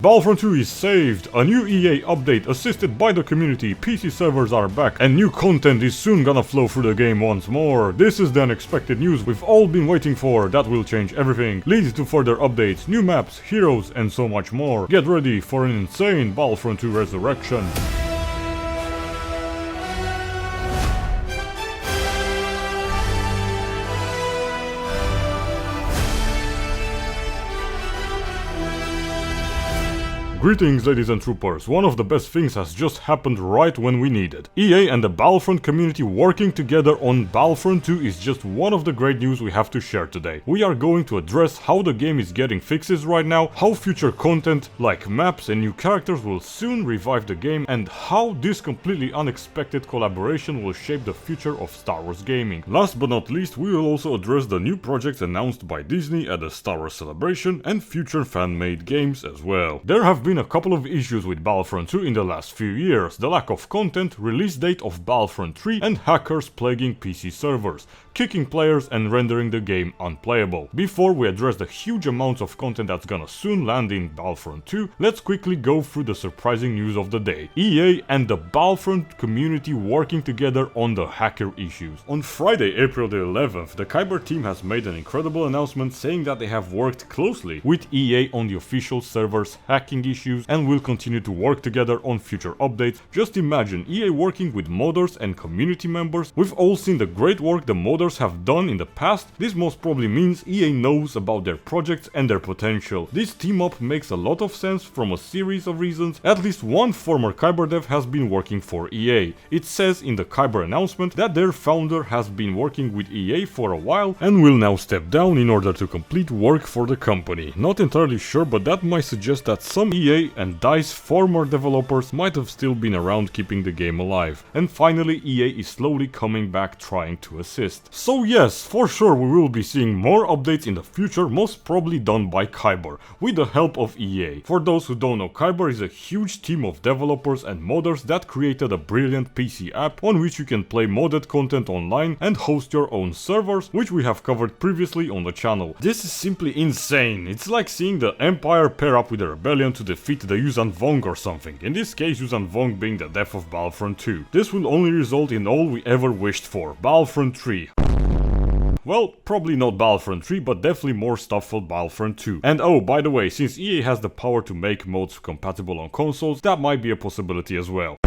Battlefront 2 is saved, a new EA update assisted by the community, PC servers are back, and new content is soon gonna flow through the game once more. This is the unexpected news we've all been waiting for that will change everything, lead to further updates, new maps, heroes, and so much more. Get ready for an insane Battlefront 2 resurrection. Greetings ladies and troopers, one of the best things has just happened right when we need it. EA and the Battlefront community working together on Battlefront 2 is just one of the great news we have to share today. We are going to address how the game is getting fixes right now, how future content like maps and new characters will soon revive the game, and how this completely unexpected collaboration will shape the future of Star Wars gaming. Last but not least, we will also address the new projects announced by Disney at the Star Wars Celebration and future fan-made games as well. There have been a couple of issues with Battlefront 2 in the last few years: the lack of content, release date of Battlefront 3, and hackers plaguing PC servers, kicking players and rendering the game unplayable. Before we address the huge amounts of content that's gonna soon land in Battlefront 2, let's quickly go through the surprising news of the day. EA and the Battlefront community working together on the hacker issues. On Friday, April the 11th, the KYBER team has made an incredible announcement saying that they have worked closely with EA on the official server's hacking issues and will continue to work together on future updates. Just imagine EA working with modders and community members. We've all seen the great work the modders have done in the past. This most probably means EA knows about their projects and their potential. This team up makes a lot of sense from a series of reasons. At least one former KYBER dev has been working for EA. It says in the KYBER announcement that their founder has been working with EA for a while and will now step down in order to complete work for the company. Not entirely sure, but that might suggest that some EA and DICE former developers might have still been around keeping the game alive. And finally, EA is slowly coming back trying to assist. So yes, for sure we will be seeing more updates in the future, most probably done by KYBER, with the help of EA. For those who don't know, KYBER is a huge team of developers and modders that created a brilliant PC app on which you can play modded content online and host your own servers, which we have covered previously on the channel. This is simply insane. It's like seeing the Empire pair up with the Rebellion to defeat the Yuuzhan Vong or something, in this case Yuuzhan Vong being the death of Battlefront 2. This will only result in all we ever wished for, Battlefront 3. Well, probably not Battlefront 3, but definitely more stuff for Battlefront 2. And oh, by the way, since EA has the power to make modes compatible on consoles, that might be a possibility as well.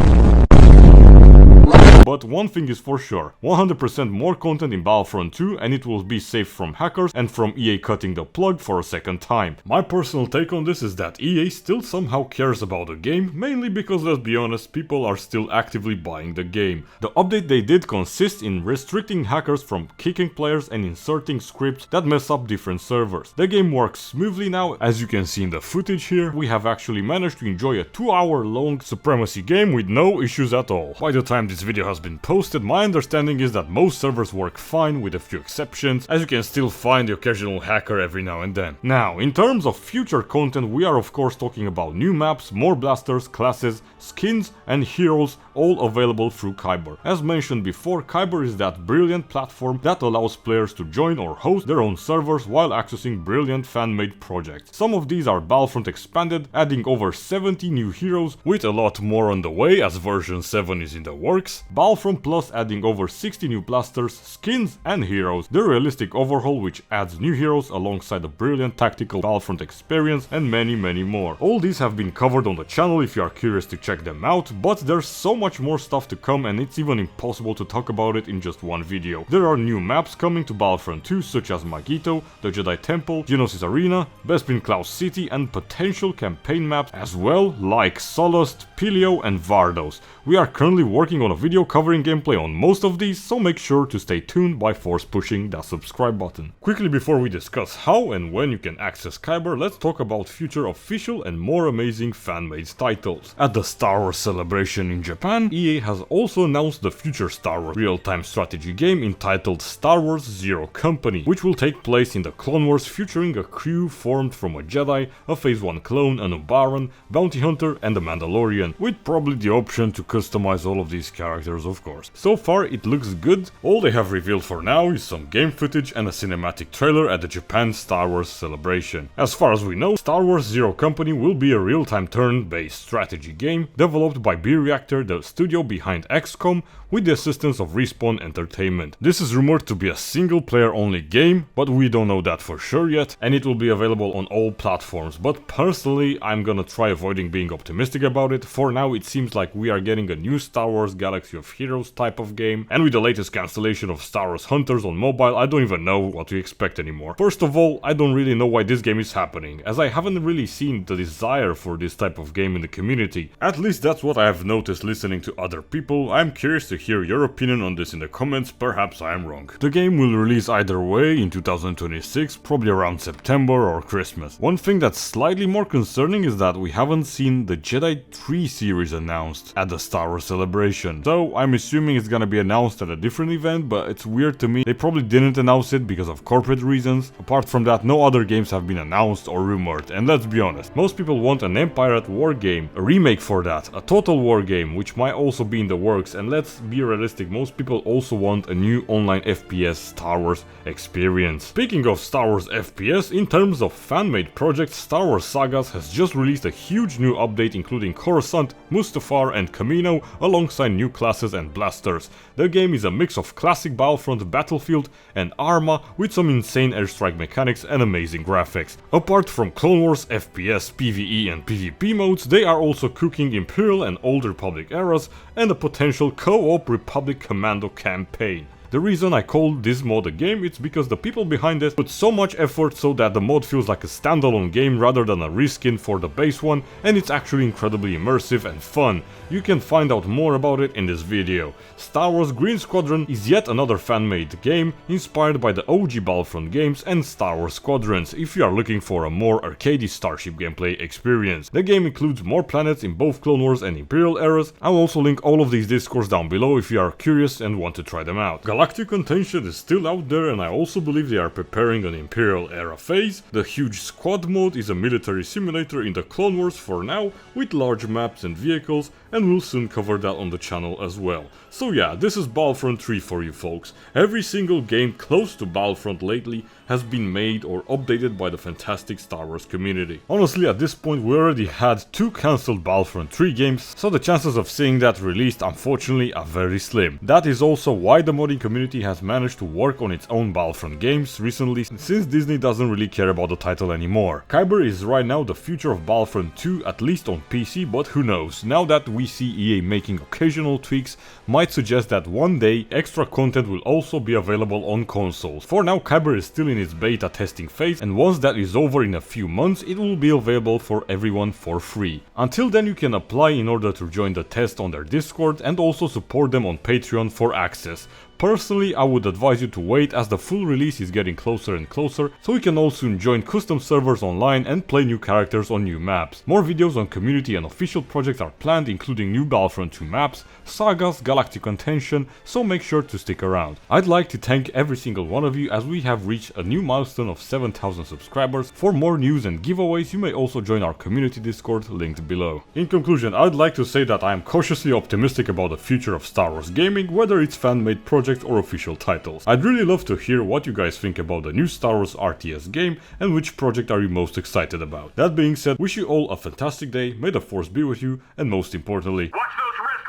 But one thing is for sure, 100% more content in Battlefront 2 and it will be safe from hackers and from EA cutting the plug for a second time. My personal take on this is that EA still somehow cares about the game, mainly because, let's be honest, people are still actively buying the game. The update they did consists in restricting hackers from kicking players and inserting scripts that mess up different servers. The game works smoothly now, as you can see in the footage here. We have actually managed to enjoy a 2-hour long Supremacy game with no issues at all. By the time this video has been posted, my understanding is that most servers work fine with a few exceptions, as you can still find the occasional hacker every now and then. Now, in terms of future content, we are of course talking about new maps, more blasters, classes, skins and heroes, all available through KYBER. As mentioned before, KYBER is that brilliant platform that allows players to join or host their own servers while accessing brilliant fan-made projects. Some of these are Battlefront Expanded, adding over 70 new heroes, with a lot more on the way as version 7 is in the works, Battlefront Plus adding over 60 new blasters, skins and heroes, the realistic overhaul which adds new heroes alongside the brilliant tactical Battlefront experience, and many more. All these have been covered on the channel if you are curious to check them out, but there's so much more stuff to come and it's even impossible to talk about it in just one video. There are new maps coming to Battlefront 2 such as Magito, the Jedi Temple, Geonosis Arena, Bespin Cloud City, and potential campaign maps as well, like Solust, Pilio and Vardos. We are currently working on a video covering gameplay on most of these, so make sure to stay tuned by force pushing that subscribe button. Quickly before we discuss how and when you can access KYBER, let's talk about future official and more amazing fan-made titles. At the Star Wars Celebration in Japan, EA has also announced the future Star Wars real-time strategy game entitled Star Wars Zero Company, which will take place in the Clone Wars, featuring a crew formed from a Jedi, a Phase 1 clone, an Obaran, bounty hunter and a Mandalorian, with probably the option to customize all of these characters trailers, of course. So far it looks good. All they have revealed for now is some game footage and a cinematic trailer at the Japan Star Wars celebration. As far as we know, Star Wars Zero Company will be a real-time turn-based strategy game developed by B-Reactor, the studio behind XCOM, with the assistance of Respawn Entertainment. This is rumored to be a single-player only game, but we don't know that for sure yet, and it will be available on all platforms. But personally, I'm gonna try avoiding being optimistic about it. For now, it seems like we are getting a new Star Wars Galaxy of Heroes type of game, and with the latest cancellation of Star Wars Hunters on mobile, I don't even know what to expect anymore. First of all, I don't really know why this game is happening, as I haven't really seen the desire for this type of game in the community. At least that's what I have noticed listening to other people. I'm curious to hear your opinion on this in the comments, perhaps I am wrong. The game will release either way in 2026, probably around September or Christmas. One thing that's slightly more concerning is that we haven't seen the Jedi 3 series announced at the Star Wars celebration. So I'm assuming it's gonna be announced at a different event, but it's weird to me. They probably didn't announce it because of corporate reasons. Apart from that, no other games have been announced or rumored, and let's be honest, most people want an Empire at War game, a remake for that, a Total War game, which might also be in the works, and let's be realistic, most people also want a new online FPS Star Wars experience. Speaking of Star Wars FPS, in terms of fan-made projects, Star Wars Sagas has just released a huge new update including Coruscant, Mustafar and Kamino alongside new classes and blasters. The game is a mix of classic Battlefront, Battlefield and Arma with some insane airstrike mechanics and amazing graphics. Apart from Clone Wars, FPS, PvE and PvP modes, they are also cooking Imperial and Old Republic eras and a potential co-op Republic Commando campaign. The reason I call this mod a game, it's because the people behind it put so much effort so that the mod feels like a standalone game rather than a reskin for the base one, and it's actually incredibly immersive and fun. You can find out more about it in this video. Star Wars Green Squadron is yet another fan-made game inspired by the OG Battlefront games and Star Wars Squadrons if you are looking for a more arcadey starship gameplay experience. The game includes more planets in both Clone Wars and Imperial eras. I'll also link all of these discords down below if you are curious and want to try them out. Galactic Contention is still out there, and I also believe they are preparing an Imperial era phase. The huge squad mode is a military simulator in the Clone Wars for now, with large maps and vehicles, and we'll soon cover that on the channel as well. So yeah, this is Battlefront 3 for you folks. Every single game close to Battlefront lately has been made or updated by the fantastic Star Wars community. Honestly, at this point we already had 2 cancelled Battlefront 3 games, so the chances of seeing that released unfortunately are very slim. That is also why the modding community has managed to work on its own Battlefront games recently, since Disney doesn't really care about the title anymore. KYBER is right now the future of Battlefront 2, at least on PC, but who knows. Now that we see EA making occasional tweaks, might suggest that one day extra content will also be available on consoles. For now, KYBER is still in its beta testing phase, and once that is over in a few months, it will be available for everyone for free. Until then, you can apply in order to join the test on their Discord and also support them on Patreon for access. Personally, I would advise you to wait as the full release is getting closer and closer, so you can all soon join custom servers online and play new characters on new maps. More videos on community and official projects are planned, including new Battlefront 2 maps, sagas, Galactic Contention, so make sure to stick around. I'd like to thank every single one of you as we have reached a new milestone of 7,000 subscribers. For more news and giveaways, you may also join our community Discord linked below. In conclusion, I'd like to say that I am cautiously optimistic about the future of Star Wars gaming, whether it's fan-made projects or official titles. I'd really love to hear what you guys think about the new Star Wars RTS game and which project are you most excited about. That being said, wish you all a fantastic day, may the Force be with you, and most importantly, watch those wrist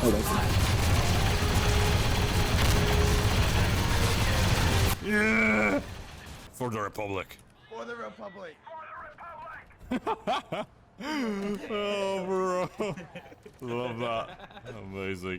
rockets! Yeah! For the Republic! For the Republic! For the Republic! Oh bro, love that, amazing.